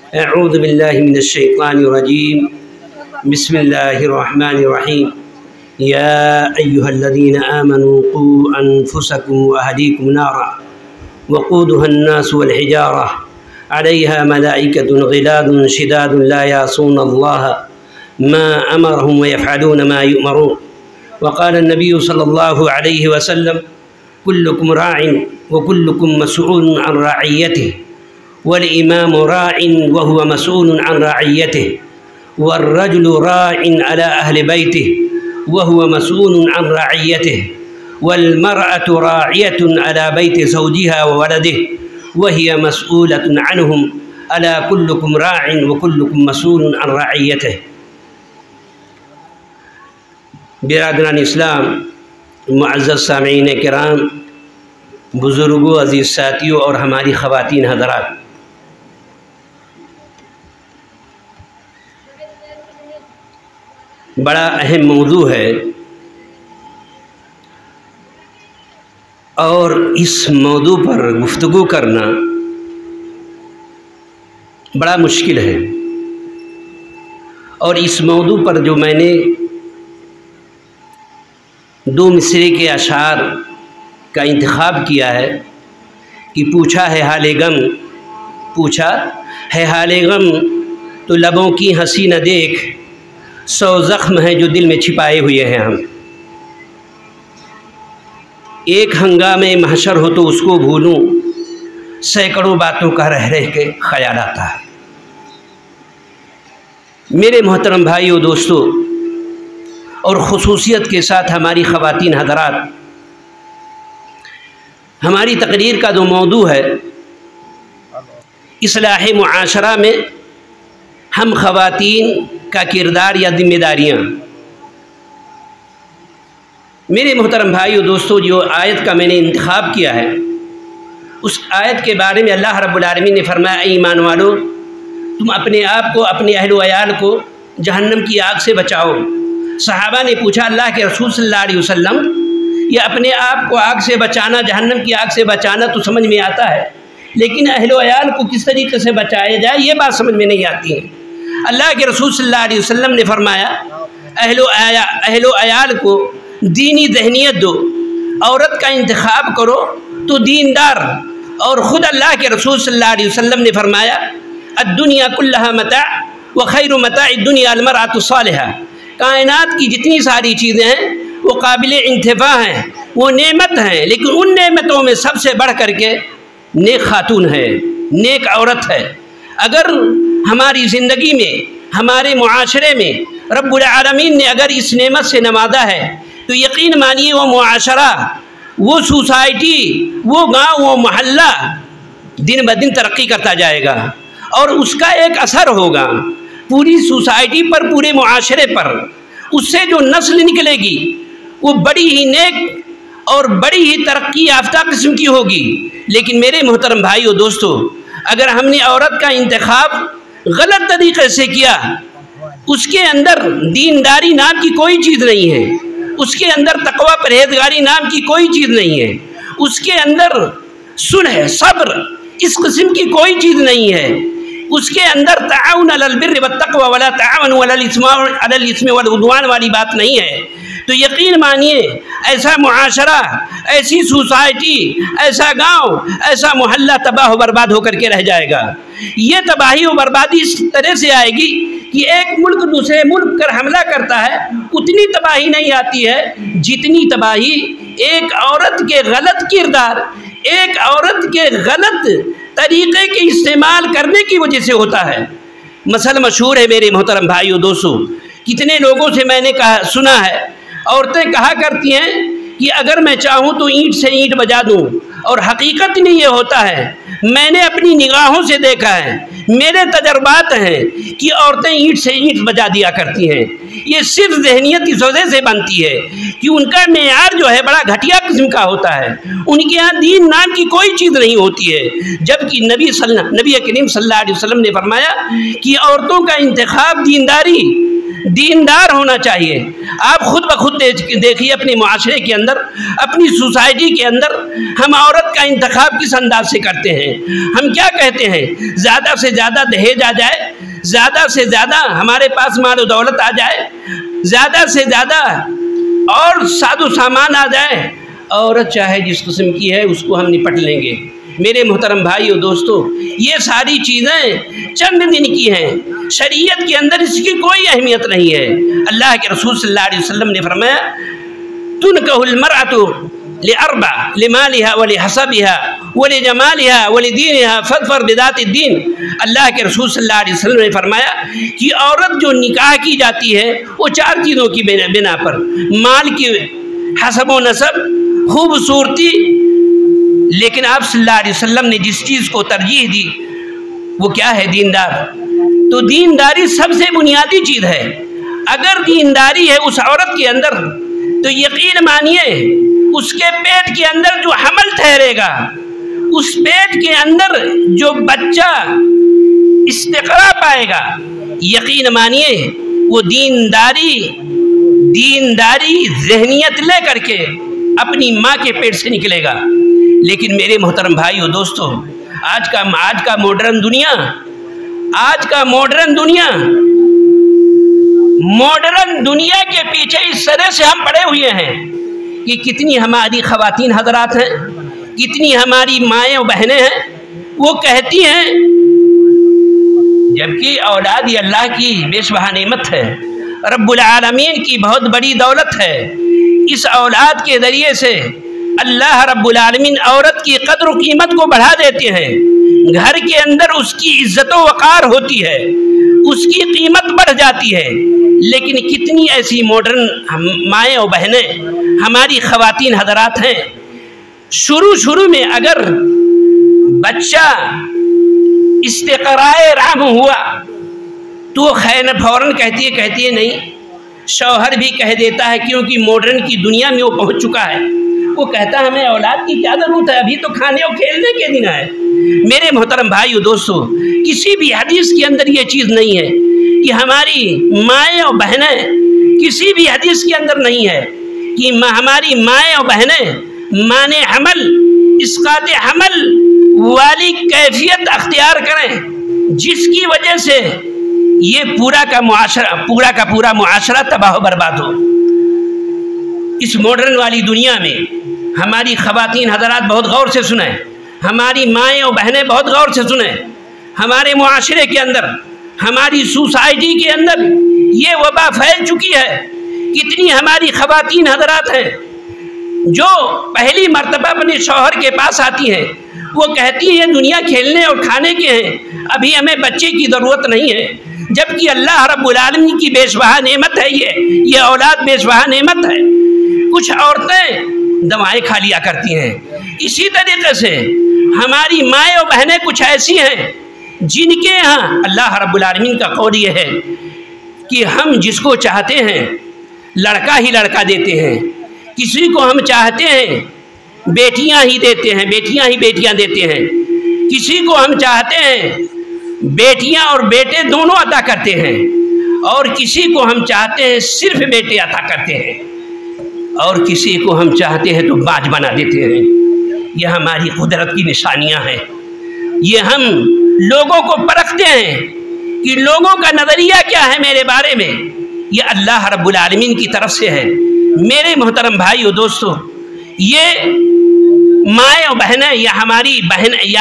अऊज़ु बिल्लाहि मिनश्शैतानिर्रजीम बिस्मिल्लाहिर्रहमानिर्रहीम या अय्युहल्लज़ीना आमनू क़ू अनफुसकुम व अहलीकुम नारा वक़ूदुहन्नासु वल हिजारा अलैहा मलाइकतुन ग़िलादुन शिदादुन ला यासूनल्लाह मा अमरहुम व यफ़अलून मा युअमरून वक़ाल नबिय्यु सल्लल्लाहु अलैहि वसल्लम कुल्लुकुम राइन व कुल्लुकुम मसऊलुन अन रअय्यतिहि वल इमामु राइन व हुवा मसऊलुन अन रअय्यतिहि वर्रजुलु राइन अला अहलि बैतिहि व हुवा मसऊलुन अन रअय्यतिहि वल मरअतु राइयतुन अला बैति ज़ौजिहा व वलदिहि व हिया मसऊलतुन अन्हुम अला कुल्लुकुम राइन व कुल्लुकुम मसऊलुन अन रअय्यतिहि। बिरादरान इस्लाम, मुअज़्ज़ज़ सामीईन किराम, बुज़ुर्गों, अज़ीज़ साथियों और हमारी ख़वातीन हज़रात, बड़ा अहम मौजू है और इस मौजू पर गुफ्तगू करना बड़ा मुश्किल है। और इस मौजू पर जो मैंने दो मिसरे के अशार का इंतखाब किया है कि पूछा है हाले गम, पूछा है हाले गम तो लबों की हंसी न देख, 100 ज़ख्म हैं जो दिल में छिपाए हुए हैं हम। एक हंगामे महशर हो तो उसको भूलूं, सैकड़ों बातों का रह रह के ख्याल आता है। मेरे मोहतरम भाइयों, दोस्तों और ख़ुसूसियत के साथ हमारी ख़वातीन हज़रात, हमारी तकरीर का जो मौजू है इस्लाह मुआशरा में हम ख़वातीन का किरदार या ज़िम्मेदारियाँ। मेरे मोहतरम भाइयों, दोस्तों, जो आयत का मैंने इंतखाब किया है उस आयत के बारे में अल्लाह रब्बुल आलमीन ने फरमाया, ईमान वालों, तुम अपने आप को, अपने अहल व अयाल को जहन्नम की आग से बचाओ। सहाबा ने पूछा, अल्लाह के रसूल सल्लल्लाहु अलैहि वसल्लम, ये अपने आप को आग से बचाना, जहन्नम की आग से बचाना तो समझ में आता है, लेकिन अहल व अयाल को किस तरीके से बचाया जाए ये बात समझ में नहीं आती है। अल्लाह के रसूल सल्लल्लाहु अलैहि वसल्लम ने फरमाया, अहल व अयाल को दीनी ज़हनियत दो, औरत का इंतखाब करो तो दीनदार। और ख़ुद अल्लाह के रसूल सल्लल्लाहु अलैहि वसल्लम ने फरमाया, अद्दुनिया कुल्लहा मता व खैरु मताइ दुनिया अल मरअतु सालिहा। कायनात की जितनी सारी चीज़ें हैं वो काबिले इंतफा हैं, वो नेमत हैं, लेकिन उन नेमतों में सबसे बढ़ कर के नेक खातून है, नेक औरत है। अगर हमारी ज़िंदगी में, हमारे मुआशरे में रब्बुल आलमीन ने अगर इस नेमत से नवाजा है तो यकीन मानिए वो मुआशरा, वो सोसाइटी, वो गांव, वो मोहल्ला दिन ब दिन तरक्की करता जाएगा और उसका एक असर होगा पूरी सोसाइटी पर, पूरे मुआशरे पर। उससे जो नस्ल निकलेगी वो बड़ी ही नेक और बड़ी ही तरक्की याफ्ता किस्म की होगी। लेकिन मेरे मोहतरम भाइयों, दोस्तों, अगर हमने औरत का इंतखाब गलत तरीक़े से किया, उसके अंदर दीनदारी नाम की कोई चीज़ नहीं है, उसके अंदर तकवा परहेज़गारी नाम की कोई चीज़ नहीं है, उसके अंदर सुलह सब्र इस किस्म की कोई चीज़ नहीं है, उसके अंदर ताउन अलल बिर्रि वत्तक़वा वला ताउनु अलल इस्मि वल उद्वान वाली बात नहीं है, तो यकीन मानिए ऐसा मुआशरा, ऐसी सोसाइटी, ऐसा गांव, ऐसा मोहल्ला तबाह बर्बाद होकर के रह जाएगा। ये तबाही और बर्बादी इस तरह से आएगी कि एक मुल्क दूसरे मुल्क पर हमला करता है, उतनी तबाही नहीं आती है जितनी तबाही एक औरत के गलत किरदार, एक औरत के गलत तरीक़े के इस्तेमाल करने की वजह से होता है। मसल मशहूर है मेरे मोहतरम भाइयों, दोस्तों, कितने लोगों से मैंने सुना है, औरतें कहा करती हैं कि अगर मैं चाहूँ तो ईंट से ईंट बजा दूँ, और हकीकत में ये होता है। मैंने अपनी निगाहों से देखा है, मेरे तजर्बात हैं कि औरतें ईंट से ईंट बजा दिया करती हैं। ये सिर्फ ज़हनियत इस वजह से बनती है कि उनका मेयार जो है बड़ा घटिया किस्म का होता है, उनके यहाँ दीन नाम की कोई चीज़ नहीं होती है। जबकि नबी करीम सल्लल्लाहु अलैहि वसल्लम ने फरमाया कि औरतों का इंतखाब दीनदारी, दीनदार होना चाहिए। आप खुद ब खुद देखिए अपने मुआशरे के अंदर, अपनी सोसाइटी के अंदर हम औरत का इंतखाब किस अंदाज से करते हैं। हम क्या कहते हैं, ज़्यादा से ज़्यादा दहेज आ जाए, ज़्यादा से ज़्यादा हमारे पास माल दौलत आ जाए, ज़्यादा से ज़्यादा और साधु सामान आ जाए, औरत चाहे जिस किस्म की है उसको हम निपट लेंगे। मेरे मोहतरम भाइयों दोस्तों, ये सारी चीज़ें चंद दिन की हैं, शरीयत के अंदर इसकी कोई अहमियत नहीं है। अल्लाह के रसूल सल्लल्लाहु अलैहि वसल्लम ने फरमाया, तुनकहुल मरअतु लिअर्बा लिमालिहा व लिहसबिहा व लिजमालिहा व लिदीनिहा फज़फर बिज़ातिद्दीन। अल्लाह के रसूल सल्लल्लाहु अलैहि वसल्लम ने फरमाया कि औरत जो निकाह की जाती है वो 4 चीज़ों की बिना पर, माल की, हसब व नसब, खूबसूरती, लेकिन आप सल्लल्लाहु अलैहि वसल्लम ने जिस चीज़ को तरजीह दी वो क्या है, दीनदार। तो दीनदारी सबसे बुनियादी चीज़ है। अगर दीनदारी है उस औरत के अंदर तो यकीन मानिए उसके पेट के अंदर जो हमल ठहरेगा, उस पेट के अंदर जो बच्चा इस्तिक़रा पाएगा, यकीन मानिए वो दीनदारी ज़हनियत ले करके अपनी माँ के पेट से निकलेगा। लेकिन मेरे मोहतरम भाइयों दोस्तों, आज का मॉडर्न दुनिया के पीछे इस तरह से हम पड़े हुए हैं कि कितनी हमारी ख़वातीन हज़रात हैं, कितनी हमारी माएँ और बहनें हैं, वो कहती हैं, जबकि औलाद ये अल्लाह की बेशबहा नेमत है, रब्बुल आलमीन की बहुत बड़ी दौलत है। इस औलाद के ज़रिए से अल्लाह रब्बुल आलमीन औरत की कद्र कीमत को बढ़ा देते हैं। घर के अंदर उसकी इज्जत व वक़ार होती है, उसकी कीमत बढ़ जाती है। लेकिन कितनी ऐसी मॉडर्न माएँ और बहनें हमारी ख़वातीन हज़रात हैं, शुरू में अगर बच्चा इस्तिक़राए राम हुआ तो खैर फ़ौरन कहती है नहीं, शौहर भी कह देता है, क्योंकि मॉडर्न की दुनिया में वो पहुंच चुका है। वो कहता है हमें औलाद की क्या ज़रूरत है, अभी तो खाने और खेलने के दिन है। मेरे मोहतरम भाइयों दोस्तों, किसी भी हदीस के अंदर ये चीज़ नहीं है कि हमारी माएँ और बहनें, किसी भी हदीस के अंदर नहीं है कि हमारी माएँ और बहनें माने हमल, इसकाते हमल वाली कैफियत अख्तियार करें जिसकी वजह से ये पूरा का पूरा मुआशरा तबाह बर्बाद हो। इस मॉडर्न वाली दुनिया में हमारी ख़वातीन हज़रात बहुत गौर से सुने, हमारी माएँ और बहनें बहुत गौर से सुने। हमारे मुआशरे के अंदर, हमारी सोसाइटी के अंदर ये वबा फैल चुकी है। कितनी हमारी ख़वातीन हज़रात हैं जो पहली मर्तबा अपने शौहर के पास आती हैं, वो कहती हैं दुनिया खेलने और खाने के हैं, अभी हमें बच्चे की ज़रूरत नहीं है। जबकि अल्लाह रब्बुल आलमीन की बेशबहा नेमत है ये औलाद बेशबहा नेमत है। कुछ औरतें दवाएं खा लिया करती हैं। इसी तरीके से हमारी माएँ और बहनें कुछ ऐसी हैं जिनके यहाँ अल्लाह रब्बुल आलमीन का कौल ये है कि हम जिसको चाहते हैं लड़का ही लड़का देते हैं, किसी को हम चाहते हैं बेटियां ही देते हैं, बेटियां ही बेटियां देते हैं, किसी को हम चाहते हैं बेटियां और बेटे दोनों अता करते हैं, और किसी को हम चाहते हैं सिर्फ बेटे अता करते हैं, और किसी को हम चाहते हैं तो बाज बना देते हैं। यह हमारी कुदरत की निशानियां हैं। ये हम लोगों को परखते हैं कि लोगों का नज़रिया क्या है मेरे बारे में, ये अल्लाह रब्बुल आलमीन की तरफ से है। मेरे मोहतरम भाइयों दोस्तों, ये माएँ और बहनें या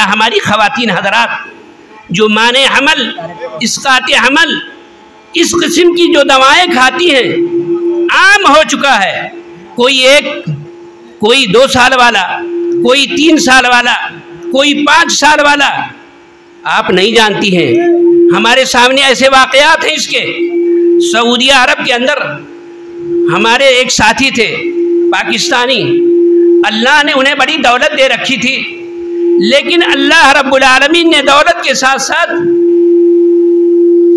हमारी ख़वातीन हज़रात जो माने हमल, इसकाते हमल, इस किस्म की जो दवाएं खाती हैं, आम हो चुका है। कोई 2 साल वाला, कोई 3 साल वाला, कोई 5 साल वाला, आप नहीं जानती हैं। हमारे सामने ऐसे वाक़यात हैं इसके। सऊदी अरब के अंदर हमारे एक साथी थे पाकिस्तानी, अल्लाह ने उन्हें बड़ी दौलत दे रखी थी, लेकिन अल्लाह रब्बुल आलमीन ने दौलत के साथ साथ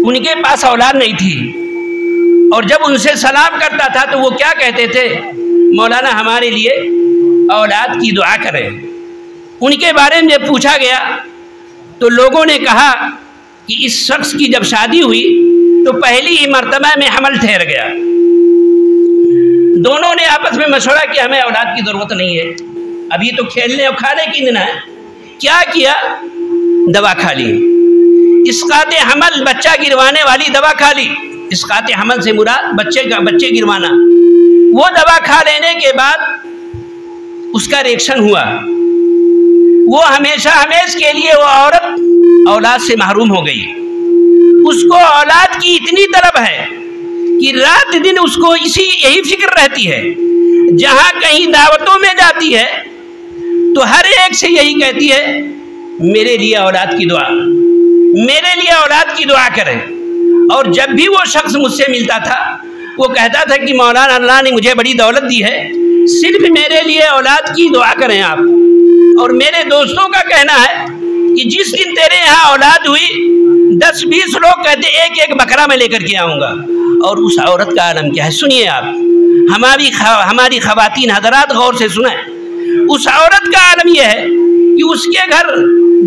उनके पास औलाद नहीं थी। और जब उनसे सलाम करता था तो वो क्या कहते थे, मौलाना हमारे लिए औलाद की दुआ करें। उनके बारे में जब पूछा गया तो लोगों ने कहा कि इस शख्स की जब शादी हुई तो पहली ही मर्तबा में हमल ठहर गया। दोनों ने आपस में मशवरा किया हमें औलाद की ज़रूरत नहीं है, अभी तो खेलने और खाने की दिन है। क्या किया? दवा खा ली, इसकाते हमल, बच्चा गिरवाने वाली दवा खा ली। इसकाते हमल से मुराद बच्चे गिरवाना। वो दवा खा लेने के बाद उसका रिएक्शन हुआ, वो हमेशा हमेश के लिए वो औरत औलाद से महरूम हो गई। उसको औलाद की इतनी तलब है कि रात दिन उसको यही फिक्र रहती है। जहां कहीं दावतों में जाती है तो हर एक से यही कहती है मेरे लिए औलाद की दुआ, मेरे लिए औलाद की दुआ करें। और जब भी वो शख्स मुझसे मिलता था वो कहता था कि मौलाना अल्लाह ने मुझे बड़ी दौलत दी है, सिर्फ मेरे लिए औलाद की दुआ करें आप। और मेरे दोस्तों का कहना है कि जिस दिन तेरे यहाँ औलाद हुई 10-20 लोग कहते एक एक बकरा मैं लेकर के आऊँगा। और उस औरत का आलम क्या है सुनिए आप, हमारी खवातीन हजरात गौर से सुने। उस औरत का आलम यह है कि उसके घर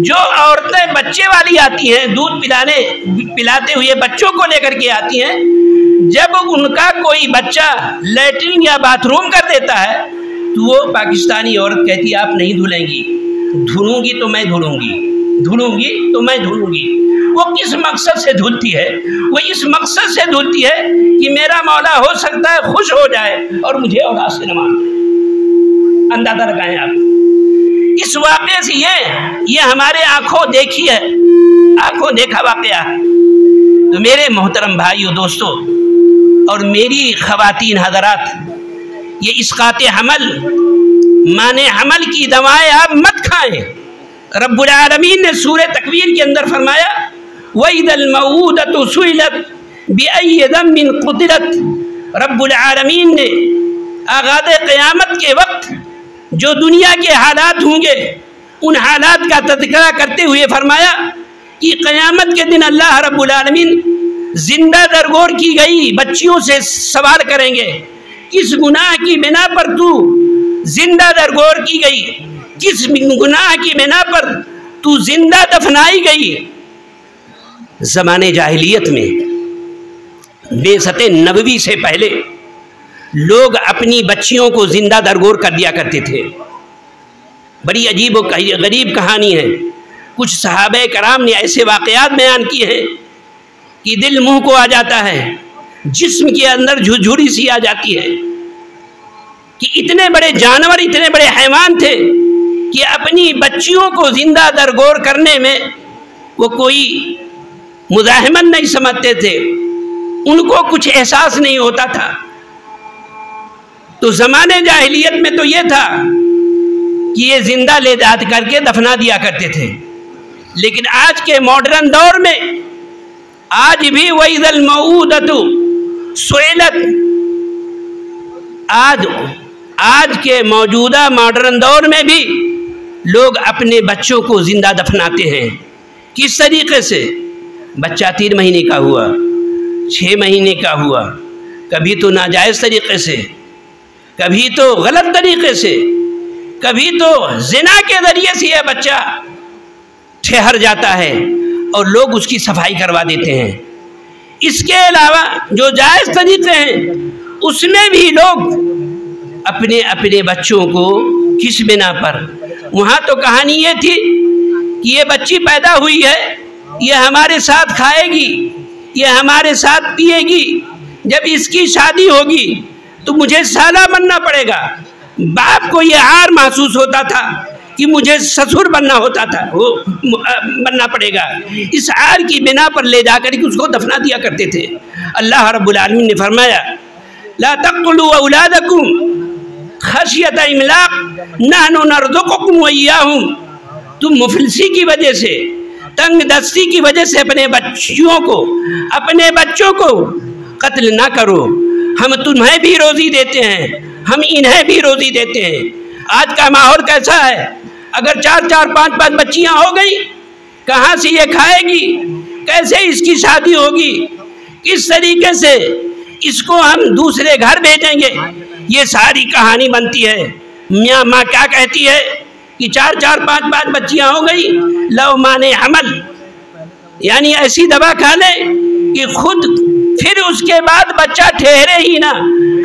जो औरतें बच्चे वाली आती हैं, दूध पिलाते हुए बच्चों को लेकर के आती हैं, जब उनका कोई बच्चा लैट्रिन या बाथरूम कर देता है तो वो पाकिस्तानी औरत कहती है आप नहीं धुलेंगी, धुलूंगी तो मैं धुलूंगी, धुलूंगी तो मैं धुलूंगी। वो किस मकसद से धुलती है? वो इस मकसद से धुलती है कि मेरा मौला हो सकता है खुश हो जाए और मुझे औलाद से नवाज दे। अंदाजा लगाएं आप इस वाक़े से। ये हमारे आंखों देखी है, आंखों देखा वाक़या है। तो मेरे मोहतरम भाइयों दोस्तों और मेरी खवातीन हजरात, ये इसकाते हमल माने हमल की दवाएं आप मत खाएं। रब्बुल आलमीन ने सूरह तकवीर के अंदर फरमाया वइदल मऊदतु सुइलत बिअय्यि ज़म्बिन क़ुतिलत। रब्बुल आलमीन ने आगाज़े क़यामत के वक्त जो दुनिया के हालात होंगे उन हालात का तज़किरा करते हुए फरमाया कि क़यामत के दिन अल्लाह रब्बुल आलमीन जिंदा दरगोर की गई बच्चियों से सवाल करेंगे किस गुनाह की बिना पर तू जिंदा दरगोर की गई, किस गुनाह की बिना पर तू जिंदा दफनाई गई। ज़माने जाहिलियत में बेसते नबवी से पहले लोग अपनी बच्चियों को जिंदा दरगोर कर दिया करते थे। बड़ी अजीब और गरीब कहानी है। कुछ सहाबे कराम ने ऐसे वाक़यात बयान किए हैं कि दिल मुंह को आ जाता है, जिस्म के अंदर झुरझुरी सी आ जाती है कि इतने बड़े जानवर, इतने बड़े हैवान थे कि अपनी बच्चियों को जिंदा दरगोर करने में वो कोई मुज़ाहिमत नहीं समझते थे, उनको कुछ एहसास नहीं होता था। तो ज़माने जाहिलियत में तो ये था कि ये जिंदा ले जा करके दफना दिया करते थे। लेकिन आज के मॉडर्न दौर में आज भी वइज़ल मऊदतु सुइलत, आज के मौजूदा मॉडर्न दौर में भी लोग अपने बच्चों को जिंदा दफनाते हैं। किस तरीके से? बच्चा 3 महीने का हुआ, 6 महीने का हुआ, कभी तो नाजायज़ तरीके से, कभी तो गलत तरीके से, कभी तो जिना के ज़रिए से यह बच्चा ठहर जाता है और लोग उसकी सफाई करवा देते हैं। इसके अलावा जो जायज़ तरीके हैं उसमें भी लोग अपने अपने बच्चों को किस बिना पर, वहाँ तो कहानी ये थी कि ये बच्ची पैदा हुई है, ये हमारे साथ खाएगी, ये हमारे साथ पिएगी, जब इसकी शादी होगी तो मुझे साला बनना पड़ेगा। बाप को ये आर महसूस होता था कि मुझे ससुर बनना होता था, वो बनना पड़ेगा। इस आर की बिना पर ले जाकर के उसको दफना दिया करते थे। अल्लाह रब्बुल आलमीन ने फरमाया ला तक़्तुलू औलादकुम खशियत इमलाक नहनु नरज़ुकुकुम व इय्याहुम। तुम मुफलिसी की वजह से, तंग दस्ती की वजह से अपने बच्चों को कत्ल ना करो, हम तुम्हें भी रोज़ी देते हैं, हम इन्हें भी रोज़ी देते हैं। आज का माहौल कैसा है? अगर 4-4, 5-5 बच्चियां हो गई, कहाँ से ये खाएगी? कैसे इसकी शादी होगी? किस तरीके से इसको हम दूसरे घर भेजेंगे? ये सारी कहानी बनती है। मियाँ माँ क्या कहती है कि 4-4, 5-5 बच्चियां हो गई, लव माने हमल, यानी ऐसी दवा खा ले कि खुद फिर उसके बाद बच्चा ठहरे ही ना।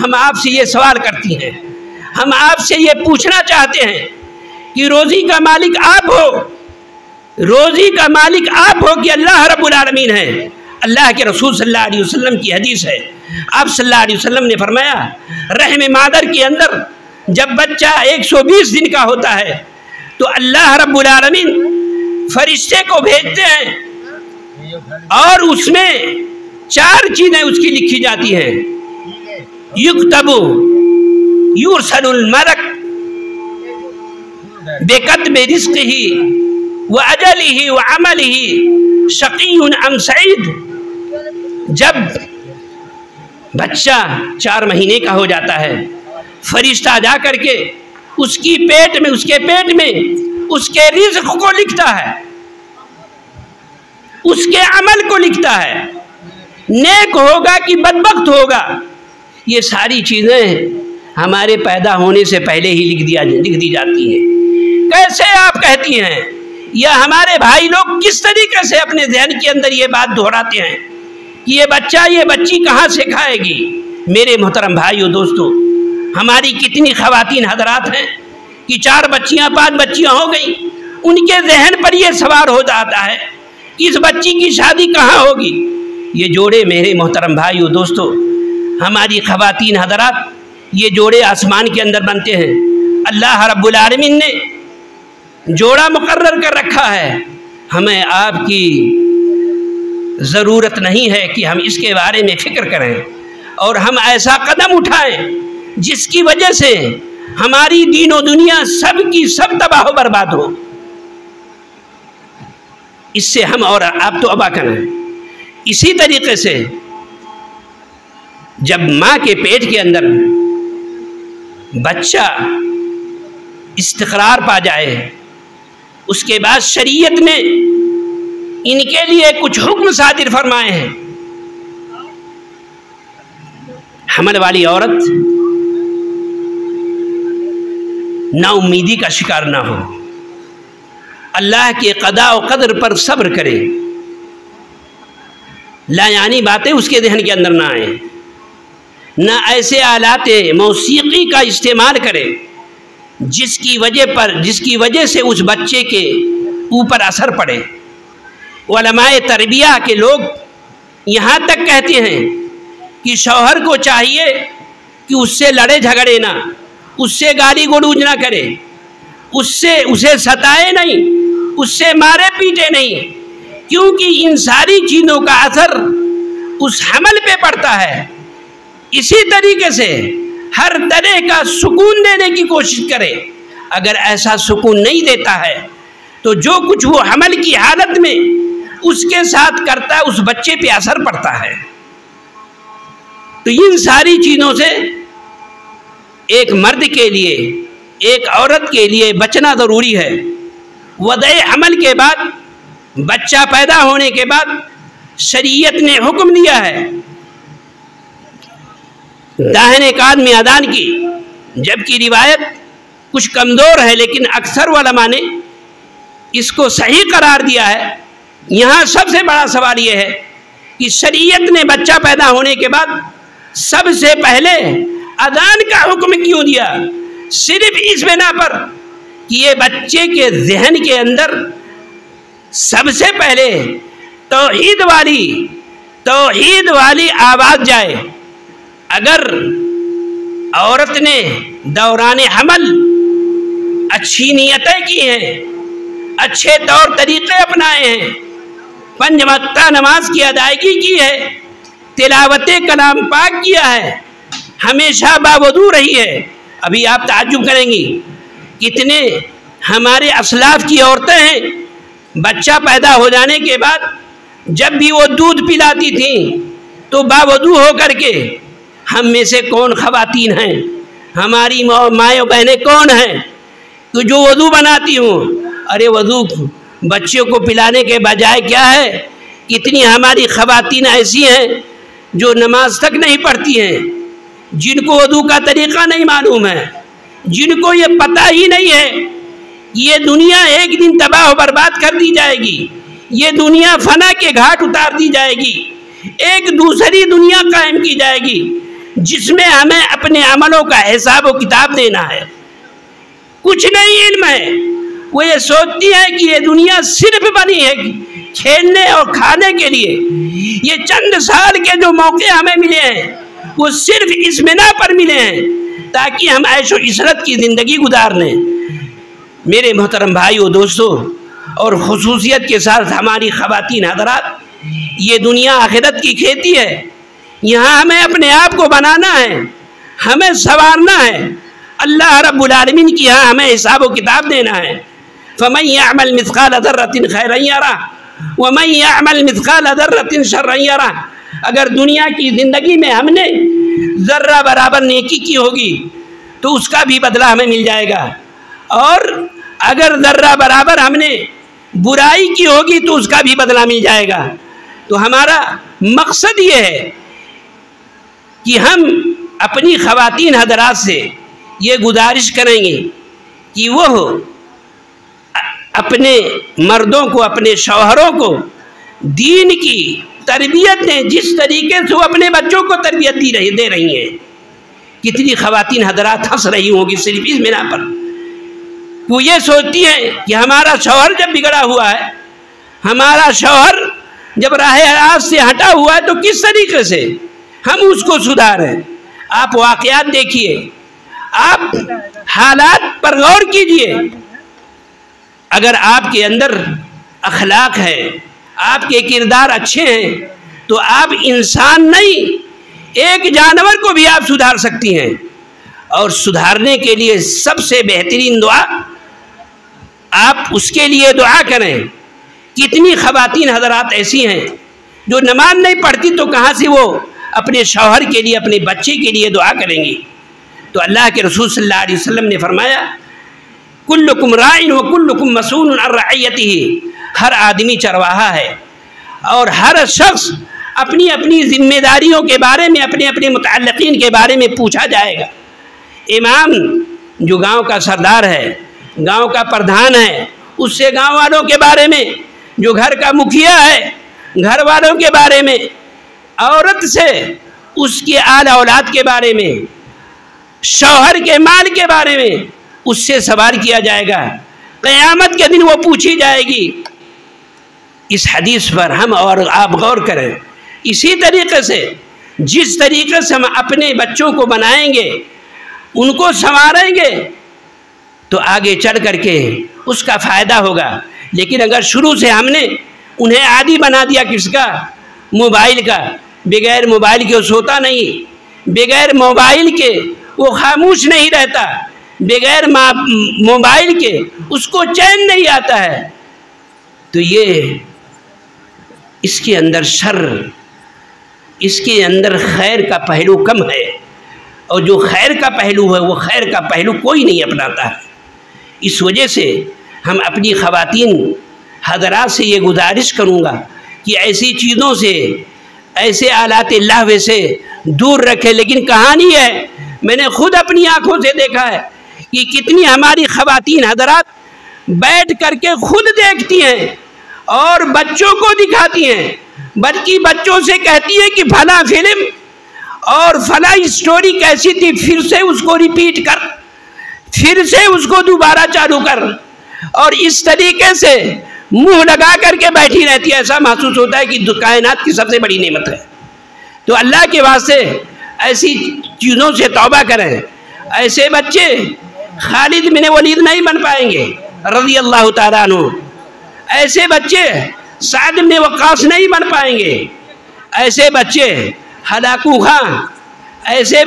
हम आपसे ये सवाल करती हैं, हम आपसे ये पूछना चाहते हैं कि रोज़ी का मालिक आप हो, रोज़ी का मालिक आप हो कि अल्लाह रब्बुल आलमीन है। अल्लाह के रसूल सल्लल्लाहु अलैहि वसल्लम की हदीस है, आप सल्लल्लाहु अलैहि वसल्लम ने फरमाया, रहम मादर के अंदर जब बच्चा 120 दिन का होता है तो अल्लाह रब्बुल आलमीन फरिश्ते को भेजते हैं और उसमें 4 चीज़ें उसकी लिखी जाती हैं। युक्तबु युरसलुल मलक बेकतबि रिज़्क़िही व अजलिही व अमलिही शक़िय्युन अम सईद। जब बच्चा 4 महीने का हो जाता है, फरिश्ता जा करके उसके पेट में उसके रिज़्क़ को लिखता है, उसके अमल को लिखता है, नेक होगा कि बदबख्त होगा। ये सारी चीज़ें हमारे पैदा होने से पहले ही लिख दी जाती हैं। कैसे आप कहती हैं, या हमारे भाई लोग किस तरीके से अपने ज़हन के अंदर ये बात दोहराते हैं कि ये बच्चा ये बच्ची कहाँ से खाएगी। मेरे मोहतरम भाइयों दोस्तों, हमारी कितनी ख़वातीन हज़रात हैं कि 4 बच्चियाँ 5 बच्चियाँ हो गई, उनके जहन पर यह सवाल हो जाता है कि इस बच्ची की शादी कहाँ होगी। ये जोड़े मेरे मोहतरम भाइयों दोस्तों, हमारी ख़वातीन हज़रात, ये जोड़े आसमान के अंदर बनते हैं। अल्लाह रब्बुल आलमीन ने जोड़ा मुकर्रर कर रखा है। हमें आपकी ज़रूरत नहीं है कि हम इसके बारे में फ़िक्र करें और हम ऐसा कदम उठाएं जिसकी वजह से हमारी दीन और दुनिया सब की सब तबाह बर्बाद हो। इससे हम और आप तो अबा करें। इसी तरीके से जब माँ के पेट के अंदर बच्चा इस्तिक़रार पा जाए, उसके बाद शरीयत ने इनके लिए कुछ हुक्म सादिर फरमाए हैं। हमल वाली औरत नाउम्मीदी का शिकार ना हो, अल्लाह के क़दा व क़दर पर सब्र करे, लायानी बातें उसके जहन के अंदर ना आए, ना ऐसे आलाते मौसीकी का इस्तेमाल करे जिसकी वजह से उस बच्चे के ऊपर असर पड़े। उलमाए तरबिया के लोग यहाँ तक कहते हैं कि शौहर को चाहिए कि उससे लड़े झगड़े ना, उससे गाली गलौज ना करे, उसे सताए नहीं, उससे मारे पीटे नहीं, क्योंकि इन सारी चीज़ों का असर उस हमल पे पड़ता है। इसी तरीके से हर तरह का सुकून देने की कोशिश करे। अगर ऐसा सुकून नहीं देता है तो जो कुछ वो हमल की हालत में उसके साथ करता है, उस बच्चे पे असर पड़ता है। तो इन सारी चीज़ों से एक मर्द के लिए, एक औरत के लिए बचना ज़रूरी है। वदे हमल के बाद, बच्चा पैदा होने के बाद शरीयत ने हुक्म दिया है दाहिने कान में अदान की, जबकि रिवायत कुछ कमज़ोर है लेकिन अक्सर उलमा ने इसको सही करार दिया है। यहाँ सबसे बड़ा सवाल ये है कि शरीयत ने बच्चा पैदा होने के बाद सबसे पहले अदान का हुक्म क्यों दिया? सिर्फ इस बिना पर कि ये बच्चे के जहन के अंदर सबसे पहले तौहीद वाली आवाज़ जाए। अगर औरत ने दौरान हमल अच्छी नियतें की हैं, अच्छे तौर तरीक़े अपनाए हैं, 5 वक्ता नमाज की अदायगी की है, तिलावत कलाम पाक किया है, हमेशा बावजूद रही है। अभी आप ताज्जुब करेंगी कितने हमारे असलाफ की औरतें हैं, बच्चा पैदा हो जाने के बाद जब भी वो दूध पिलाती थी तो बावजूद हो करके, हम में से कौन ख़वातीन हैं, हमारी माएँ बहनें कौन हैं तो जो वज़ू बनाती हूँ, अरे वज़ू बच्चों को पिलाने के बजाय क्या है, कितनी हमारी ख़वातीन ऐसी हैं जो नमाज तक नहीं पढ़ती हैं, जिनको वज़ू का तरीक़ा नहीं मालूम है, जिनको ये पता ही नहीं है ये दुनिया एक दिन तबाह बर्बाद कर दी जाएगी, ये दुनिया फना के घाट उतार दी जाएगी, एक दूसरी दुनिया कायम की जाएगी जिसमें हमें अपने अमलों का हिसाब व किताब देना है। कुछ नहीं इल्म है। वो ये सोचती है कि ये दुनिया सिर्फ बनी है खेलने और खाने के लिए। ये चंद साल के जो मौके हमें मिले हैं वो सिर्फ इस बिना पर मिले हैं ताकि हम ऐशो इशरत की ज़िंदगी गुजार लें। मेरे मोहतरम भाइयों दोस्तों, और खुसूसियत के साथ हमारी ख़वातीन हज़रात, ये दुनिया आखिरत की खेती है। यहाँ हमें अपने आप को बनाना है, हमें संवारना है। अल्लाह रब्बुल आलमीन की यहाँ हमें हिसाब व किताब देना है। फमन यअमल मिस्काल ज़र्रतिन खैरन यरह व मन यअमल मिस्काल ज़र्रतिन शर्रन यरह। अगर दुनिया की ज़िंदगी में हमने ज़र्रा बराबर नेकी की होगी तो उसका भी बदला हमें मिल जाएगा, और अगर ज़र्रा बराबर हमने बुराई की होगी तो उसका भी बदला मिल जाएगा। तो हमारा मकसद ये है कि हम अपनी ख़वातीन हज़रात से ये गुजारिश करेंगे कि वो अपने मर्दों को, अपने शौहरों को दीन की तरबियत दें जिस तरीके से वो अपने बच्चों को तरबियत दे रही हैं। कितनी ख़वातीन हज़रात हंस रही होंगी सिर्फ इस बिना पर। वो ये सोचती हैं कि हमारा शौहर जब बिगड़ा हुआ है, हमारा शौहर जब राह से हटा हुआ है, तो किस तरीके से हम उसको सुधारें। आप वाक़यात देखिए, आप हालात पर गौर कीजिए। अगर आपके अंदर अखलाक है, आपके किरदार अच्छे हैं, तो आप इंसान नहीं, एक जानवर को भी आप सुधार सकती हैं। और सुधारने के लिए सबसे बेहतरीन दुआ आप उसके लिए दुआ करें। कितनी ख़वातीन हज़रात ऐसी हैं जो नमाज नहीं पढ़ती तो कहाँ से वो अपने शौहर के लिए, अपने बच्चे के लिए दुआ करेंगी। तो अल्लाह के रसूल सल्लल्लाहु अलैहि वसल्लम ने फरमाया, कुल्लुकुम राइन व कुल्लुकुम मसूलुन अन रअयतिही। हर आदमी चरवाहा है और हर शख्स अपनी अपनी जिम्मेदारियों के बारे में, अपने अपने मुतअल्लिकीन के बारे में पूछा जाएगा। इमाम जो गांव का सरदार है, गांव का प्रधान है, उससे गांव वालों के बारे में, जो घर का मुखिया है घर वालों के बारे में, औरत से उसके आल औलाद के बारे में, शौहर के माल के बारे में उससे सवाल किया जाएगा। क़यामत के दिन वो पूछी जाएगी। इस हदीस पर हम और आप गौर करें। इसी तरीके से जिस तरीके से हम अपने बच्चों को बनाएंगे, उनको संवारेंगे, तो आगे चढ़ करके उसका फ़ायदा होगा। लेकिन अगर शुरू से हमने उन्हें आदी बना दिया किसका, मोबाइल का, बगैर मोबाइल के वो सोता नहीं, बगैर मोबाइल के वो खामोश नहीं रहता, बगैर मोबाइल के उसको चैन नहीं आता है, तो ये इसके अंदर शर, इसके अंदर खैर का पहलू कम है। और जो खैर का पहलू है वो खैर का पहलू कोई नहीं अपनाता है। इस वजह से हम अपनी ख़वातीन हज़रात से ये गुजारिश करूँगा कि ऐसी चीज़ों से, ऐसे आलात लहव से दूर रखें। लेकिन कहानी है, मैंने खुद अपनी आँखों से देखा है कि कितनी हमारी ख़वातीन हज़रात बैठ करके खुद देखती हैं और बच्चों को दिखाती हैं, बल्कि बच्चों से कहती है कि फला फिल्म और फला स्टोरी कैसी थी, फिर से उसको रिपीट कर, फिर से उसको दोबारा चालू कर। और इस तरीके से मुंह लगा करके बैठी रहती है। ऐसा महसूस होता है कि कायनात की सबसे बड़ी नेमत है। तो अल्लाह के वास्ते ऐसी चीज़ों से तौबा करें। ऐसे बच्चे खालिद बिन वलीद नहीं बन पाएंगे रज़ी अल्लाह ताला अन्हु, ऐसे बच्चे साद बिन वक्कास नहीं बन पाएंगे, ऐसे बच्चे हलाकू खां, ऐसे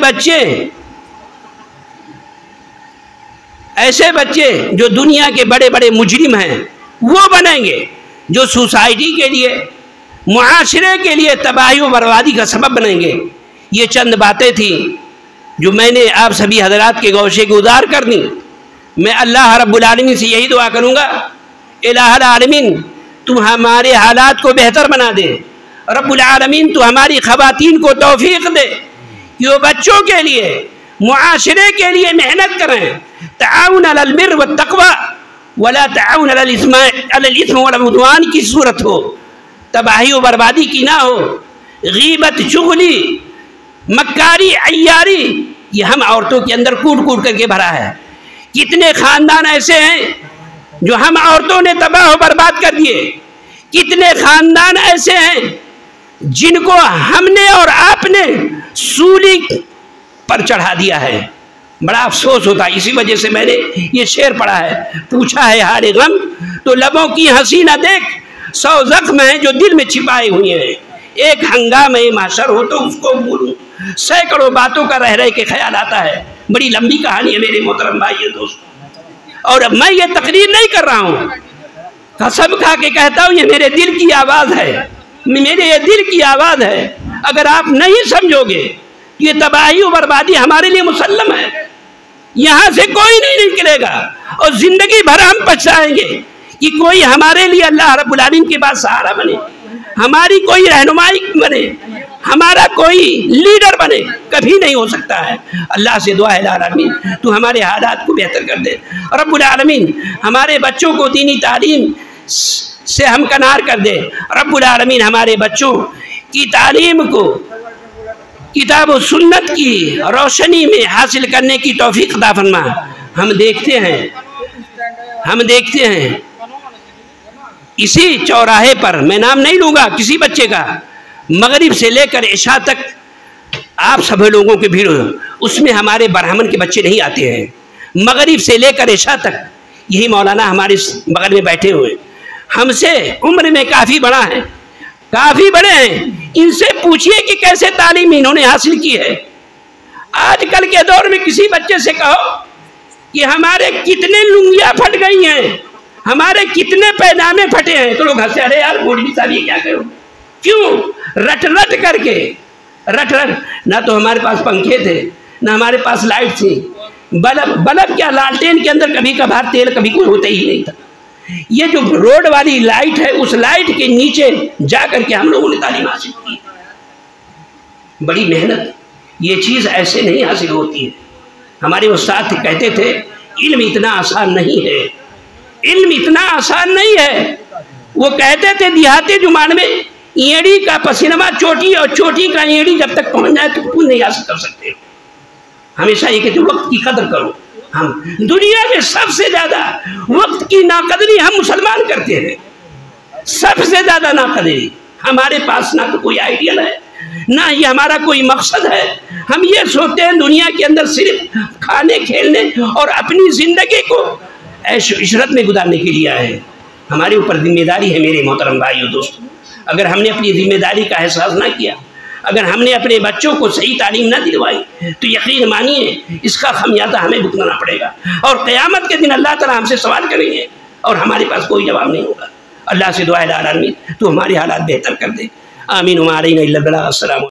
बच्चे जो दुनिया के बड़े बड़े मुजरिम हैं वो बनेंगे, जो सोसाइटी के लिए, मुआशरे के लिए तबाही व बर्बादी का सबब बनेंगे। ये चंद बातें थी जो मैंने आप सभी हजरात के गौशे को उदार कर दी। मैं अल्लाह रब्बुल आलमीन से यही दुआ करूँगा, इलाहुल आलमीन तुम हमारे हालात को बेहतर बना दे। रब्बुल आलमीन तू हमारी ख़वातीन को तौफीक दे कि वो बच्चों के लिए, मुआशरे के लिए मेहनत करें। ताउन अलल बिर्र व तक़वा वला ताउन अलल इस्म वल उद्वान की सूरत हो, तबाही व बर्बादी की ना हो, गीबत, चुगली, मक्कारी, अय्यारी, ये हम औरतों के अंदर कूट कूट करके भरा है। कितने खानदान ऐसे हैं जो हम औरतों ने तबाह व बर्बाद कर दिए। कितने खानदान ऐसे हैं जिनको हमने और आपने सूली पर चढ़ा दिया है। बड़ा अफसोस होता है। इसी वजह से मैंने ये शेर पढ़ा है, पूछा है हाल गम तो लबों की हंसी न देख, 100 जख्म हैं जो दिल में छिपाए हुए हैं। एक हंगामे माशर हो तो उसको भूलूं, सैकड़ों बातों का रह के ख्याल आता है। बड़ी लंबी कहानी है मेरे मोहतरम भाई दोस्तों। और अब मैं ये तकरीर नहीं कर रहा हूँ, कसम खा के कहता हूँ, ये मेरे दिल की आवाज़ है, मेरे ये दिल की आवाज़ है। अगर आप नहीं समझोगे ये तबाही और बर्बादी हमारे लिए मुसल्लम है, यहाँ से कोई नहीं निकलेगा और ज़िंदगी भर हम पछताएंगे कि कोई हमारे लिए अल्लाह रब्बुल आलमीन के पास सहारा बने, हमारी कोई रहनुमाई बने, हमारा कोई लीडर बने। कभी नहीं हो सकता है। अल्लाह से दुआ है आलमीन तू हमारे हालात को बेहतर कर दे। रब्बुल आलमीन हमारे बच्चों को दीनी तालीम से हमकनार कर दे। रब्बुल आलमीन हमारे बच्चों की तालीम को किताब और सुन्नत की रोशनी में हासिल करने की तौफीक अता फरमा। हम देखते हैं इसी चौराहे पर, मैं नाम नहीं लूँगा किसी बच्चे का, मगरिब से लेकर इशा तक आप सभी लोगों की भीड़, उसमें हमारे ब्राह्मण के बच्चे नहीं आते हैं। मगरिब से लेकर इशा तक यही मौलाना हमारे बगल में बैठे हुए, हमसे उम्र में काफ़ी बड़ा है, काफ़ी बड़े हैं। इनसे पूछिए कि कैसे तालीम इन्होंने हासिल की है। आजकल के दौर में किसी बच्चे से कहो कि हमारे कितने लुंगियाँ फट गई हैं, हमारे कितने पैजामे फटे हैं, तो लोग हंसे, अरे यार मौलवी साहब ये क्या करो, क्यों रट रट करके रट ना तो हमारे पास पंखे थे, ना हमारे पास लाइट थी, बल्ब क्या, लालटेन के अंदर कभी कभार तेल कभी कोई होता ही नहीं था। ये जो रोड वाली लाइट है, उस लाइट के नीचे जा करके हम लोगों ने तालीम हासिल की। बड़ी मेहनत, ये चीज़ ऐसे नहीं हासिल होती है। हमारे उस्ताद कहते थे इल्म इतना आसान नहीं है, इल्म इतना आसान नहीं है। वो कहते थे देहाती जुबान में, एड़ी का पसीनमा चोटी और चोटी का एड़ी जब तक पहुंच जाए तो तुम नहीं हासिल कर सकते। हमेशा ये कहते वक्त की कदर करो। हम दुनिया में सबसे ज़्यादा वक्त की नाकदरी हम मुसलमान करते हैं, सबसे ज़्यादा नाकदरी। हमारे पास ना तो कोई आइडियल है, ना ही हमारा कोई मकसद है। हम ये सोचते हैं दुनिया के अंदर सिर्फ खाने, खेलने और अपनी ज़िंदगी को ऐश इशरत में गुजारने के लिए आए हैं। हमारे ऊपर जिम्मेदारी है मेरे मोहतरम भाइयों दोस्तों। अगर हमने अपनी जिम्मेदारी का एहसास ना किया, अगर हमने अपने बच्चों को सही तालीम ना दिलवाई, तो यकीन मानिए इसका खमियाजा हमें भुगतना पड़ेगा। और क़यामत के दिन अल्लाह ताला हमसे सवाल करेंगे और हमारे पास कोई जवाब नहीं होगा। अल्लाह से दुआ है आमीन, तो हमारे हालात बेहतर कर दे। आमीन। हमारे अस्सलाम।